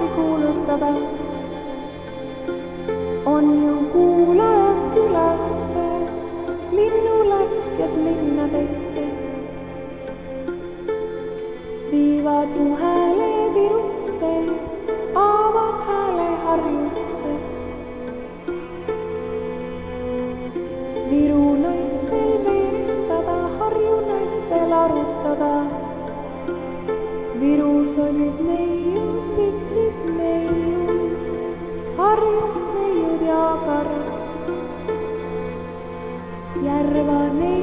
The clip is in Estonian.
lahti kuulutada. On ju kuulajad külasse, linnulaskjad linnadesse. Viivad mu hääle Virusse, aavad hääle Harjusse. Viru naistel veeretada, Harju naistel arutada. Virus olid neiud, viksid neiud, Harjust neiud ja karad. Järva neiud